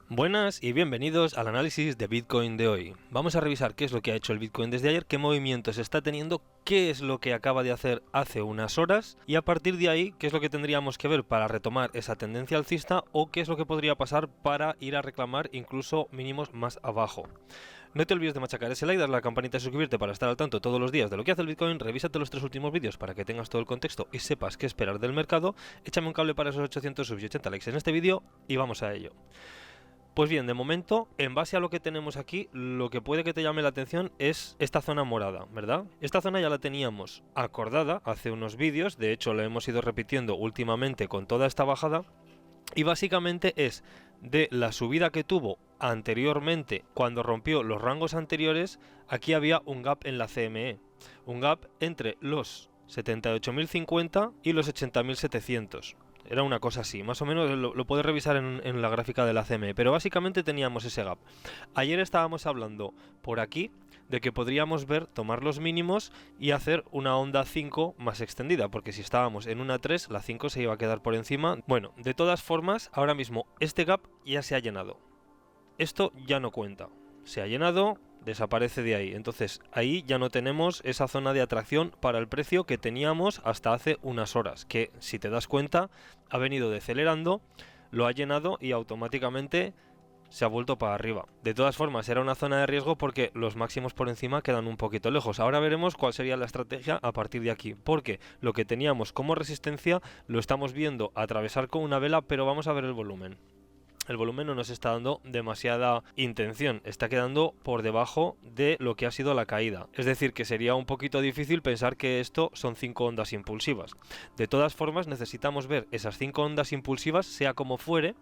Buenas y bienvenidos al análisis de Bitcoin de hoy. Vamos a revisar qué es lo que ha hecho el Bitcoin desde ayer, qué movimientos está teniendo, qué es lo que acaba de hacer hace unas horas y a partir de ahí qué es lo que tendríamos que ver para retomar esa tendencia alcista o qué es lo que podría pasar para ir a reclamar incluso mínimos más abajo. No te olvides de machacar ese like, darle a la campanita y suscribirte para estar al tanto todos los días de lo que hace el Bitcoin. Revísate los 3 últimos vídeos para que tengas todo el contexto y sepas qué esperar del mercado. Échame un cable para esos 800 subs y 80 likes en este vídeo y vamos a ello. Pues bien, de momento, en base a lo que tenemos aquí, lo que puede que te llame la atención es esta zona morada, ¿verdad? Esta zona ya la teníamos acordada hace unos vídeos, de hecho la hemos ido repitiendo últimamente con toda esta bajada, y básicamente es de la subida que tuvo anteriormente cuando rompió los rangos anteriores. Aquí había un gap en la CME, un gap entre los 78.050 y los 80.700. Era una cosa así, más o menos lo puedes revisar en la gráfica de la CME, pero básicamente teníamos ese gap. Ayer estábamos hablando por aquí de que podríamos ver, tomar los mínimos y hacer una onda 5 más extendida, porque si estábamos en una 3, la 5 se iba a quedar por encima. Bueno, de todas formas, ahora mismo este gap ya se ha llenado. Esto ya no cuenta. Se ha llenado, desaparece de ahí. Entonces ahí ya no tenemos esa zona de atracción para el precio que teníamos hasta hace unas horas, que si te das cuenta ha venido decelerando, lo ha llenado y automáticamente se ha vuelto para arriba. De todas formas era una zona de riesgo porque los máximos por encima quedan un poquito lejos. Ahora veremos cuál sería la estrategia a partir de aquí, porque lo que teníamos como resistencia lo estamos viendo atravesar con una vela, pero vamos a ver el volumen. El volumen no nos está dando demasiada intención, está quedando por debajo de lo que ha sido la caída. Es decir, que sería un poquito difícil pensar que esto son 5 ondas impulsivas. De todas formas, necesitamos ver esas 5 ondas impulsivas, sea como fuere,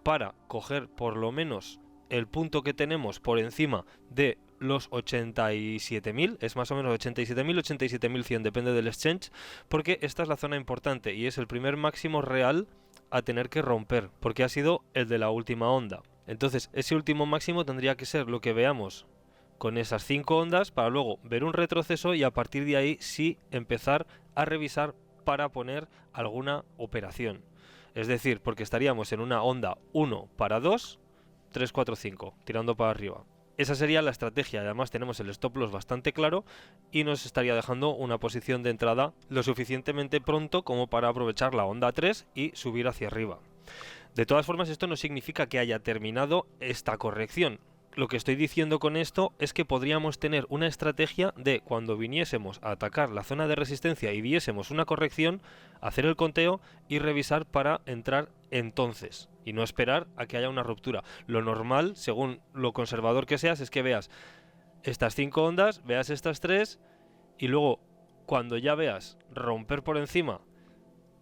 para coger por lo menos el punto que tenemos por encima de los 87.000, es más o menos 87.000, 87.100, depende del exchange, porque esta es la zona importante y es el primer máximo real a tener que romper, porque ha sido el de la última onda. Entonces ese último máximo tendría que ser lo que veamos con esas 5 ondas para luego ver un retroceso y a partir de ahí sí empezar a revisar para poner alguna operación. Es decir, porque estaríamos en una onda 1 para 2, 3, 4, 5, tirando para arriba. Esa sería la estrategia, además tenemos el stop loss bastante claro y nos estaría dejando una posición de entrada lo suficientemente pronto como para aprovechar la onda 3 y subir hacia arriba. De todas formas, esto no significa que haya terminado esta corrección. Lo que estoy diciendo con esto es que podríamos tener una estrategia de cuando viniésemos a atacar la zona de resistencia y viésemos una corrección, hacer el conteo y revisar para entrar entonces y no esperar a que haya una ruptura. Lo normal, según lo conservador que seas, es que veas estas 5 ondas, veas estas 3 y luego cuando ya veas romper por encima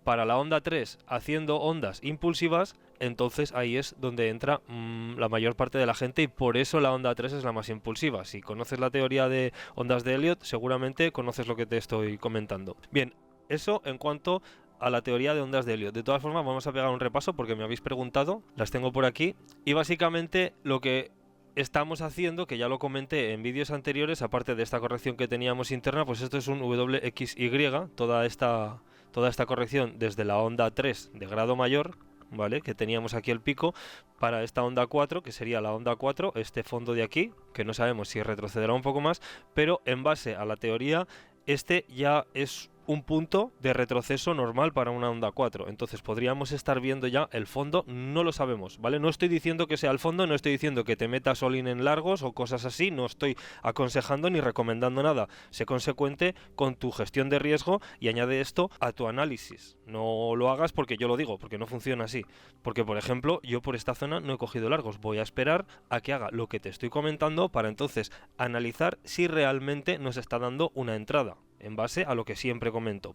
para la onda 3 haciendo ondas impulsivas, entonces ahí es donde entra la mayor parte de la gente y por eso la onda 3 es la más impulsiva. Si conoces la teoría de ondas de Elliott, seguramente conoces lo que te estoy comentando. Bien, eso en cuanto a la teoría de ondas de Elliott. De todas formas, vamos a pegar un repaso porque me habéis preguntado, las tengo por aquí, y básicamente lo que estamos haciendo, que ya lo comenté en vídeos anteriores, aparte de esta corrección que teníamos interna, pues esto es un WXY, toda esta corrección desde la onda 3 de grado mayor, ¿vale? Que teníamos aquí el pico, para esta onda 4, que sería la onda 4, este fondo de aquí, que no sabemos si retrocederá un poco más, pero en base a la teoría, este ya es un punto de retroceso normal para una onda 4. Entonces podríamos estar viendo ya el fondo, no lo sabemos, ¿vale? No estoy diciendo que sea el fondo, no estoy diciendo que te metas all-in en largos o cosas así, no estoy aconsejando ni recomendando nada. Sé consecuente con tu gestión de riesgo y añade esto a tu análisis. No lo hagas porque yo lo digo, porque no funciona así. Porque, por ejemplo, yo por esta zona no he cogido largos. Voy a esperar a que haga lo que te estoy comentando para entonces analizar si realmente nos está dando una entrada, en base a lo que siempre comento.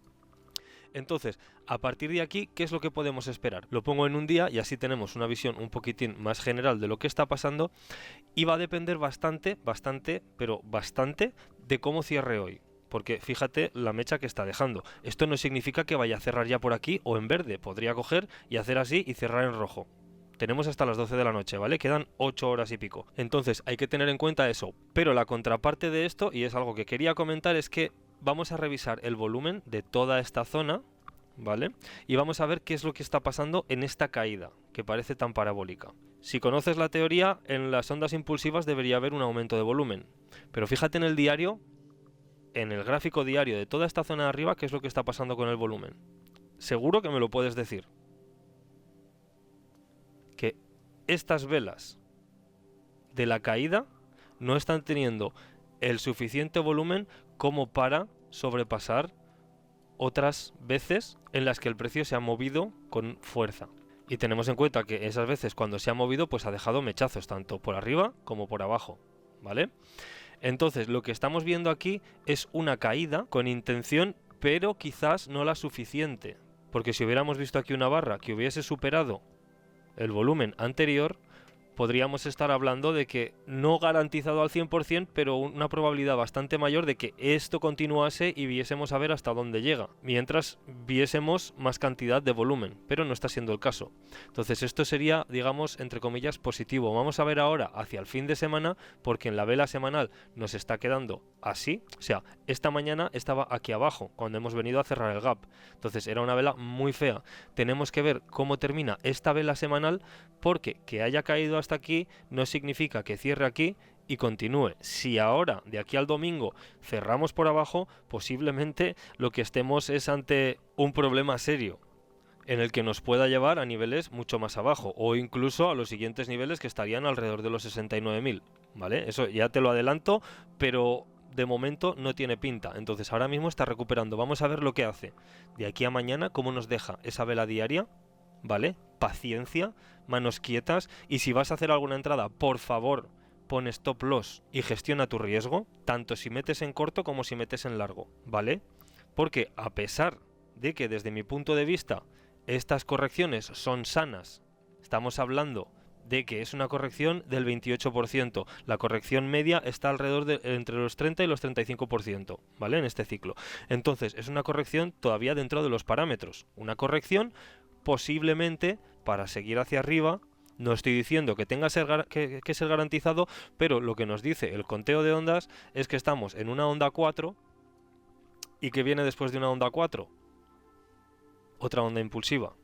Entonces, a partir de aquí, ¿qué es lo que podemos esperar? Lo pongo en un día y así tenemos una visión un poquitín más general de lo que está pasando y va a depender bastante, pero bastante de cómo cierre hoy. Porque fíjate la mecha que está dejando. Esto no significa que vaya a cerrar ya por aquí o en verde. Podría coger y hacer así y cerrar en rojo. Tenemos hasta las 12 de la noche, ¿vale? Quedan 8 horas y pico. Entonces hay que tener en cuenta eso. Pero la contraparte de esto, y es algo que quería comentar, es que vamos a revisar el volumen de toda esta zona, ¿vale? Y vamos a ver qué es lo que está pasando en esta caída, que parece tan parabólica. Si conoces la teoría, en las ondas impulsivas debería haber un aumento de volumen. Pero fíjate en el diario, en el gráfico diario de toda esta zona de arriba, qué es lo que está pasando con el volumen. Seguro que me lo puedes decir. Que estas velas de la caída no están teniendo el suficiente volumen como para sobrepasar otras veces en las que el precio se ha movido con fuerza. Y tenemos en cuenta que esas veces cuando se ha movido pues ha dejado mechazos tanto por arriba como por abajo, ¿vale? Entonces lo que estamos viendo aquí es una caída con intención, pero quizás no la suficiente, porque si hubiéramos visto aquí una barra que hubiese superado el volumen anterior, podríamos estar hablando de que no garantizado al 100%, pero una probabilidad bastante mayor de que esto continuase y viésemos a ver hasta dónde llega, mientras viésemos más cantidad de volumen, pero no está siendo el caso. Entonces esto sería, digamos, entre comillas, positivo. Vamos a ver ahora hacia el fin de semana, porque en la vela semanal nos está quedando así, o sea, esta mañana estaba aquí abajo, cuando hemos venido a cerrar el gap. Entonces era una vela muy fea. Tenemos que ver cómo termina esta vela semanal, porque que haya caído hasta aquí no significa que cierre aquí y continúe. Si ahora, de aquí al domingo, cerramos por abajo, posiblemente lo que estemos es ante un problema serio en el que nos pueda llevar a niveles mucho más abajo o incluso a los siguientes niveles que estarían alrededor de los 69.000, ¿vale? Eso ya te lo adelanto, pero de momento no tiene pinta. Entonces ahora mismo está recuperando. Vamos a ver lo que hace de aquí a mañana, cómo nos deja esa vela diaria, ¿vale? Paciencia, manos quietas, y si vas a hacer alguna entrada, por favor, pon stop loss y gestiona tu riesgo, tanto si metes en corto como si metes en largo, ¿vale? Porque a pesar de que desde mi punto de vista estas correcciones son sanas, estamos hablando de que es una corrección del 28%, la corrección media está alrededor de entre los 30 y los 35%, ¿vale? En este ciclo. Entonces, es una corrección todavía dentro de los parámetros, una corrección posiblemente para seguir hacia arriba. No estoy diciendo que tenga que ser garantizado, pero lo que nos dice el conteo de ondas es que estamos en una onda 4 y que viene después de una onda 4 otra onda impulsiva.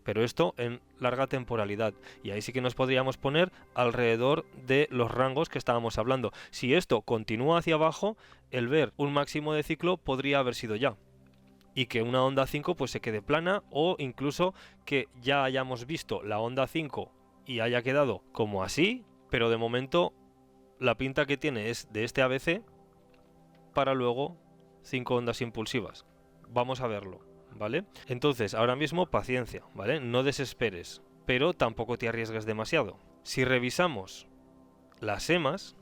Pero esto en larga temporalidad, y ahí sí que nos podríamos poner alrededor de los rangos que estábamos hablando. Si esto continúa hacia abajo, el ver un máximo de ciclo podría haber sido ya, y que una onda 5 pues se quede plana, o incluso que ya hayamos visto la onda 5 y haya quedado como así, pero de momento la pinta que tiene es de este ABC para luego 5 ondas impulsivas. Vamos a verlo, ¿vale? Entonces, ahora mismo paciencia, ¿vale? No desesperes, pero tampoco te arriesgues demasiado. Si revisamos las EMAs,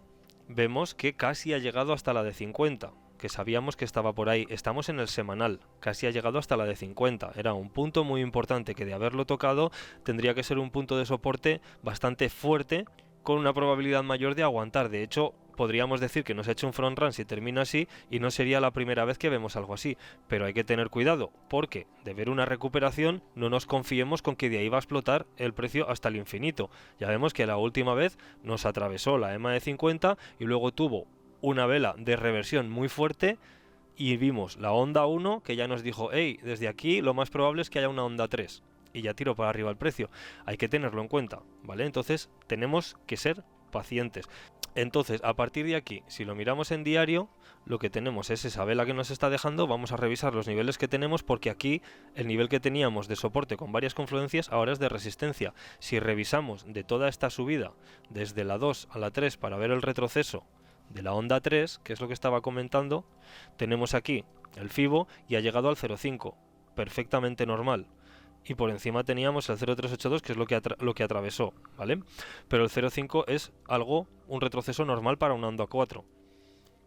vemos que casi ha llegado hasta la de 50, que sabíamos que estaba por ahí. Estamos en el semanal, casi ha llegado hasta la de 50. Era un punto muy importante que, de haberlo tocado, tendría que ser un punto de soporte bastante fuerte, con una probabilidad mayor de aguantar. De hecho, podríamos decir que nos ha hecho un front run si termina así, y no sería la primera vez que vemos algo así. Pero hay que tener cuidado, porque de ver una recuperación no nos confiemos con que de ahí va a explotar el precio hasta el infinito. Ya vemos que la última vez nos atravesó la EMA de 50 y luego tuvo una vela de reversión muy fuerte, y vimos la onda 1 que ya nos dijo, hey, desde aquí lo más probable es que haya una onda 3, y ya tiro para arriba el precio. Hay que tenerlo en cuenta, ¿vale? Entonces tenemos que ser pacientes. Entonces, a partir de aquí, si lo miramos en diario, lo que tenemos es esa vela que nos está dejando. Vamos a revisar los niveles que tenemos, porque aquí el nivel que teníamos de soporte con varias confluencias ahora es de resistencia. Si revisamos de toda esta subida desde la 2 a la 3 para ver el retroceso de la onda 3, que es lo que estaba comentando, tenemos aquí el FIBO y ha llegado al 0,5, perfectamente normal. Y por encima teníamos el 0,382, que es lo que atravesó, ¿vale? Pero el 0,5 es un retroceso normal para una onda 4.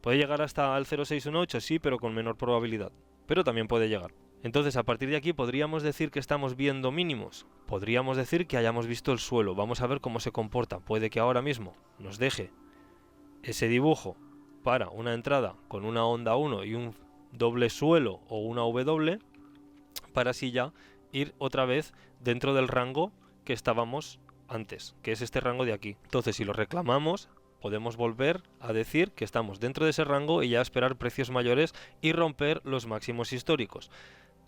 ¿Puede llegar hasta el 0,618? Sí, pero con menor probabilidad. Pero también puede llegar. Entonces, a partir de aquí, ¿podríamos decir que estamos viendo mínimos? Podríamos decir que hayamos visto el suelo. Vamos a ver cómo se comporta. Puede que ahora mismo nos deje ese dibujo para una entrada con una onda 1 y un doble suelo o una W, para así ya ir otra vez dentro del rango que estábamos antes, que es este rango de aquí. Entonces, si lo reclamamos, podemos volver a decir que estamos dentro de ese rango y ya esperar precios mayores y romper los máximos históricos.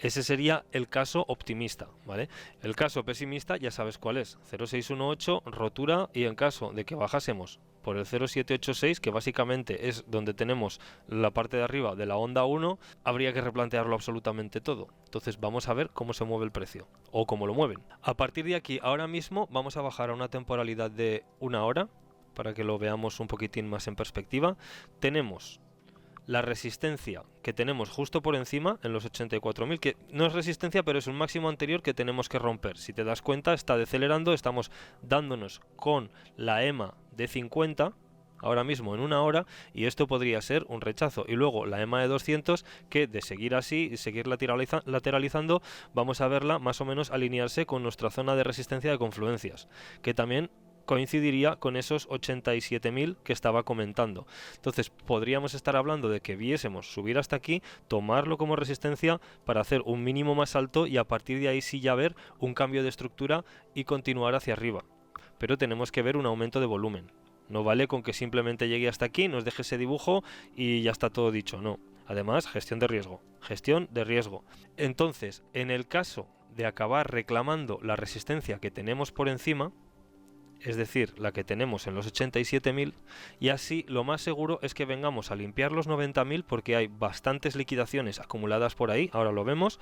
Ese sería el caso optimista, ¿vale? El caso pesimista ya sabes cuál es, 0,618, rotura, y en caso de que bajásemos por el 0,786, que básicamente es donde tenemos la parte de arriba de la onda 1, habría que replantearlo absolutamente todo. Entonces vamos a ver cómo se mueve el precio, o cómo lo mueven. A partir de aquí, ahora mismo, vamos a bajar a una temporalidad de 1 hora, para que lo veamos un poquitín más en perspectiva. Tenemos la resistencia que tenemos justo por encima en los 84.000, que no es resistencia, pero es un máximo anterior que tenemos que romper. Si te das cuenta, está decelerando, estamos dándonos con la EMA de 50 ahora mismo en 1 hora, y esto podría ser un rechazo. Y luego la EMA de 200, que de seguir así y seguir lateralizando, vamos a verla más o menos alinearse con nuestra zona de resistencia de confluencias, que también coincidiría con esos 87.000 que estaba comentando. Entonces podríamos estar hablando de que viésemos subir hasta aquí, tomarlo como resistencia para hacer un mínimo más alto, y a partir de ahí sí ya ver un cambio de estructura y continuar hacia arriba. Pero tenemos que ver un aumento de volumen. No vale con que simplemente llegue hasta aquí, nos deje ese dibujo y ya está todo dicho. No. Además, gestión de riesgo. Gestión de riesgo. Entonces, en el caso de acabar reclamando la resistencia que tenemos por encima, es decir, la que tenemos en los 87.000, y así lo más seguro es que vengamos a limpiar los 90.000, porque hay bastantes liquidaciones acumuladas por ahí, ahora lo vemos,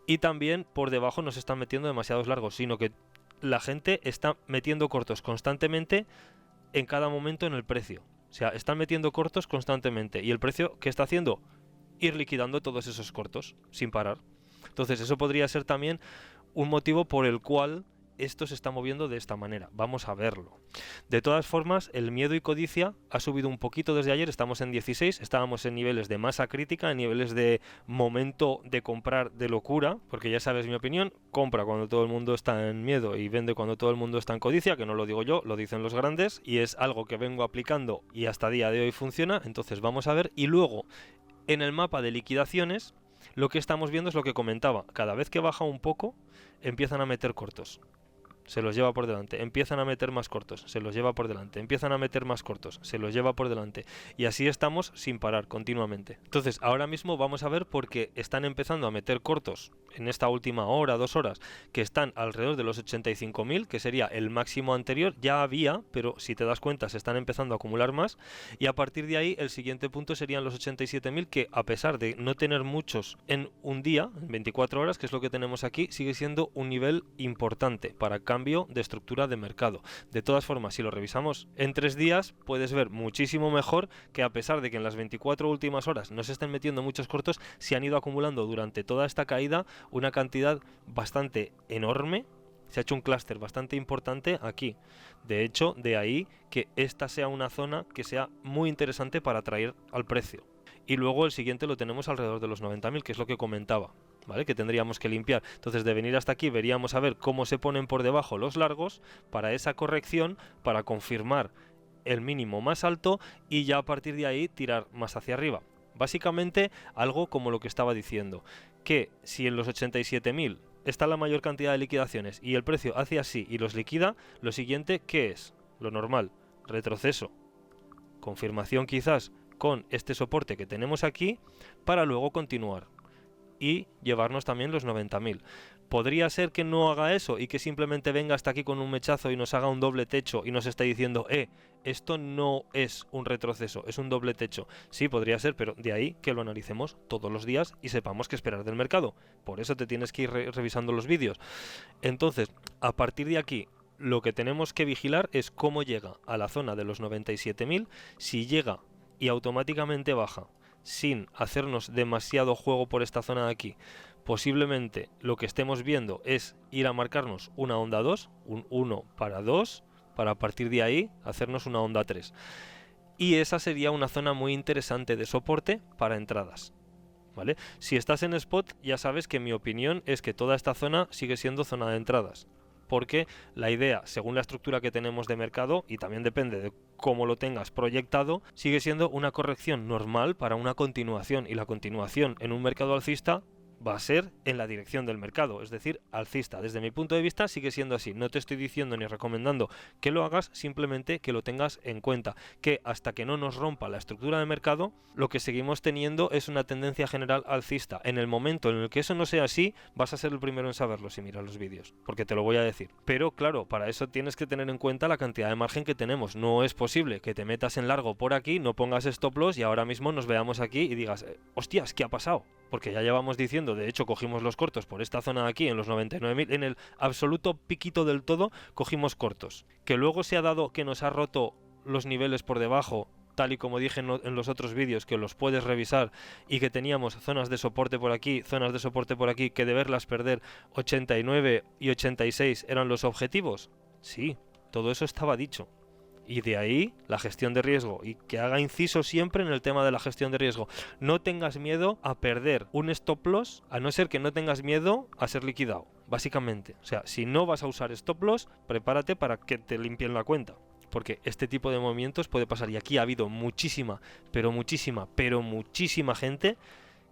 y también por debajo nos están metiendo demasiados largos, sino que la gente está metiendo cortos constantemente en cada momento en el precio. O sea, están metiendo cortos constantemente, y el precio, ¿qué está haciendo? Ir liquidando todos esos cortos sin parar. Entonces eso podría ser también un motivo por el cual esto se está moviendo de esta manera. Vamos a verlo. De todas formas, el miedo y codicia ha subido un poquito desde ayer. Estamos en 16, estábamos en niveles de masa crítica, en niveles de momento de comprar de locura, porque ya sabes mi opinión, compra cuando todo el mundo está en miedo y vende cuando todo el mundo está en codicia, que no lo digo yo, lo dicen los grandes, y es algo que vengo aplicando y hasta día de hoy funciona. Entonces vamos a ver. Y luego, en el mapa de liquidaciones, lo que estamos viendo es lo que comentaba. Cada vez que baja un poco, empiezan a meter cortos. Se los lleva por delante, empiezan a meter más cortos, se los lleva por delante, empiezan a meter más cortos, se los lleva por delante, y así estamos sin parar continuamente. Entonces ahora mismo vamos a ver por qué están empezando a meter cortos en esta última hora, 2 horas, que están alrededor de los 85.000, que sería el máximo anterior. Ya había, pero si te das cuenta se están empezando a acumular más, y a partir de ahí el siguiente punto serían los 87.000, que a pesar de no tener muchos en un día, en 24 horas, que es lo que tenemos aquí, sigue siendo un nivel importante para cambio de estructura de mercado. De todas formas, si lo revisamos en 3 días, puedes ver muchísimo mejor que, a pesar de que en las 24 últimas horas no se estén metiendo muchos cortos, se han ido acumulando durante toda esta caída una cantidad bastante enorme. Se ha hecho un clúster bastante importante aquí. De hecho, de ahí que esta sea una zona que sea muy interesante para atraer al precio. Y luego el siguiente lo tenemos alrededor de los 90.000, que es lo que comentaba, ¿vale? Que tendríamos que limpiar. Entonces, de venir hasta aquí, veríamos a ver cómo se ponen por debajo los largos para esa corrección, para confirmar el mínimo más alto, y ya a partir de ahí tirar más hacia arriba. Básicamente algo como lo que estaba diciendo, que si en los 87.000 está la mayor cantidad de liquidaciones y el precio hace así y los liquida, lo siguiente, ¿qué es? Lo normal, retroceso, confirmación quizás con este soporte que tenemos aquí, para luego continuar y llevarnos también los 90.000. Podría ser que no haga eso y que simplemente venga hasta aquí con un mechazo y nos haga un doble techo y nos esté diciendo, esto no es un retroceso, es un doble techo. Sí, podría ser, pero de ahí que lo analicemos todos los días y sepamos qué esperar del mercado. Por eso te tienes que ir revisando los vídeos. Entonces, a partir de aquí, lo que tenemos que vigilar es cómo llega a la zona de los 97.000, si llega y automáticamente baja sin hacernos demasiado juego por esta zona de aquí. Posiblemente lo que estemos viendo es ir a marcarnos una onda 2, un 1 para 2, para a partir de ahí hacernos una onda 3. Y esa sería una zona muy interesante de soporte para entradas, ¿vale? Si estás en spot, ya sabes que mi opinión es que toda esta zona sigue siendo zona de entradas, porque la idea, según la estructura que tenemos de mercado, y también depende de cómo lo tengas proyectado, sigue siendo una corrección normal para una continuación, y la continuación en un mercado alcista va a ser en la dirección del mercado, es decir, alcista. Desde mi punto de vista sigue siendo así. No te estoy diciendo ni recomendando que lo hagas, simplemente que lo tengas en cuenta, que hasta que no nos rompa la estructura de mercado, lo que seguimos teniendo es una tendencia general alcista. En el momento en el que eso no sea así, vas a ser el primero en saberlo si miras los vídeos, porque te lo voy a decir. Pero claro, para eso tienes que tener en cuenta la cantidad de margen que tenemos. No es posible que te metas en largo por aquí, no pongas stop loss y ahora mismo nos veamos aquí y digas, hostias, ¿qué ha pasado? Porque ya llevamos diciendo, de hecho cogimos los cortos por esta zona de aquí en los 99.000, en el absoluto piquito del todo cogimos cortos. Que luego se ha dado que nos ha roto los niveles por debajo, tal y como dije en los otros vídeos, que los puedes revisar, y que teníamos zonas de soporte por aquí, zonas de soporte por aquí, que de verlas perder 89 y 86 eran los objetivos. Sí, todo eso estaba dicho. Y de ahí la gestión de riesgo, y que haga inciso siempre en el tema de la gestión de riesgo. No tengas miedo a perder un stop loss, a no ser que no tengas miedo a ser liquidado, básicamente. O sea, si no vas a usar stop loss, prepárate para que te limpien la cuenta, porque este tipo de movimientos puede pasar. Y aquí ha habido muchísima gente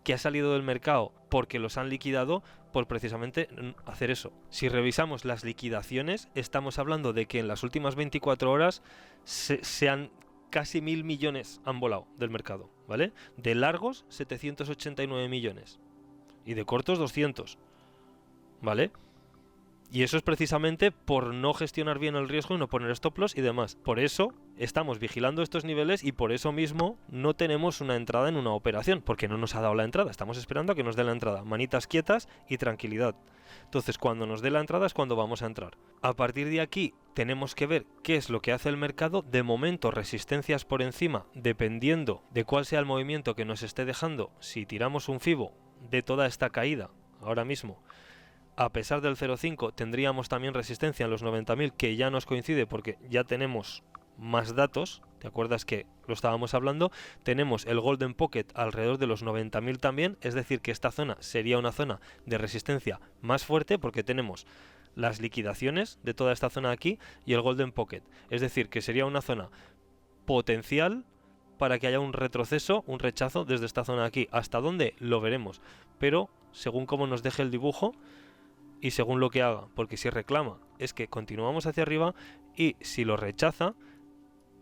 que ha salido del mercado porque los han liquidado por precisamente hacer eso. Si revisamos las liquidaciones, estamos hablando de que en las últimas 24 horas casi 1.000 millones han volado del mercado, ¿vale? De largos, 789 millones. Y de cortos, 200. ¿Vale? Y eso es precisamente por no gestionar bien el riesgo y no poner stop loss y demás. Por eso estamos vigilando estos niveles y por eso mismo no tenemos una entrada en una operación, porque no nos ha dado la entrada. Estamos esperando a que nos dé la entrada. Manitas quietas y tranquilidad. Entonces, cuando nos dé la entrada es cuando vamos a entrar. A partir de aquí tenemos que ver qué es lo que hace el mercado. De momento, resistencias por encima, dependiendo de cuál sea el movimiento que nos esté dejando. Si tiramos un FIBO de toda esta caída ahora mismo, a pesar del 0,5 tendríamos también resistencia en los 90.000, que ya nos coincide porque ya tenemos más datos. ¿Te acuerdas que lo estábamos hablando? Tenemos el Golden Pocket alrededor de los 90.000 también, es decir que esta zona sería una zona de resistencia más fuerte porque tenemos las liquidaciones de toda esta zona de aquí y el Golden Pocket, es decir que sería una zona potencial para que haya un retroceso, un rechazo desde esta zona de aquí. ¿Hasta dónde? Lo veremos, pero según cómo nos deje el dibujo y según lo que haga, porque si reclama es que continuamos hacia arriba y si lo rechaza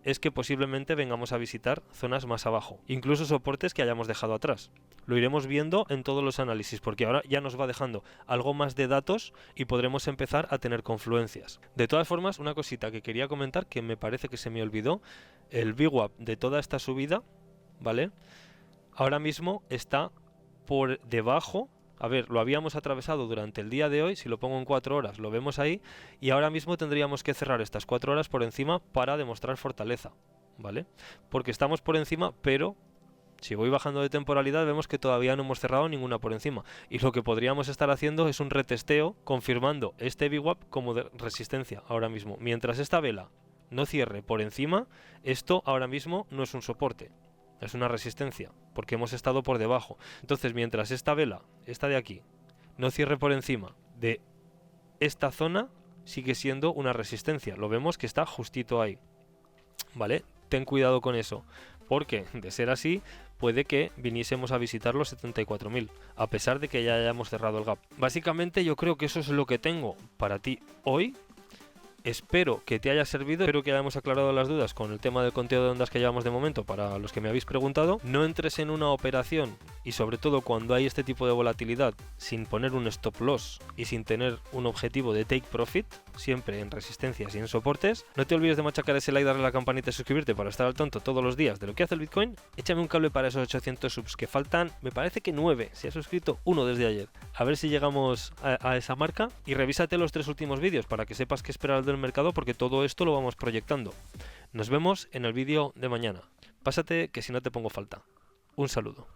es que posiblemente vengamos a visitar zonas más abajo, incluso soportes que hayamos dejado atrás. Lo iremos viendo en todos los análisis, porque ahora ya nos va dejando algo más de datos y podremos empezar a tener confluencias. De todas formas, una cosita que quería comentar que me parece que se me olvidó, el VWAP de toda esta subida, ¿vale? Ahora mismo está por debajo. A ver, lo habíamos atravesado durante el día de hoy, si lo pongo en 4 horas lo vemos ahí, y ahora mismo tendríamos que cerrar estas 4 horas por encima para demostrar fortaleza, ¿vale? Porque estamos por encima, pero si voy bajando de temporalidad vemos que todavía no hemos cerrado ninguna por encima, y lo que podríamos estar haciendo es un retesteo confirmando este VWAP como de resistencia ahora mismo. Mientras esta vela no cierre por encima, esto ahora mismo no es un soporte, es una resistencia, porque hemos estado por debajo. Entonces, mientras esta vela, esta de aquí, no cierre por encima de esta zona, sigue siendo una resistencia. Lo vemos que está justito ahí, ¿vale? Ten cuidado con eso, porque de ser así, puede que viniésemos a visitar los 74.000, a pesar de que ya hayamos cerrado el gap. Básicamente yo creo que eso es lo que tengo para ti hoy. Espero que te haya servido, espero que hayamos aclarado las dudas con el tema del conteo de ondas que llevamos de momento para los que me habéis preguntado. No entres en una operación, y sobre todo cuando hay este tipo de volatilidad, sin poner un stop loss y sin tener un objetivo de take profit, siempre en resistencias y en soportes. No te olvides de machacar ese like, darle a la campanita y suscribirte para estar al tanto todos los días de lo que hace el Bitcoin. Échame un cable para esos 800 subs que faltan, me parece que 9, si has suscrito 1 desde ayer. A ver si llegamos a esa marca, y revísate los 3 últimos vídeos para que sepas qué esperar del mercado, porque todo esto lo vamos proyectando. Nos vemos en el vídeo de mañana. Pásate que si no te pongo falta. Un saludo.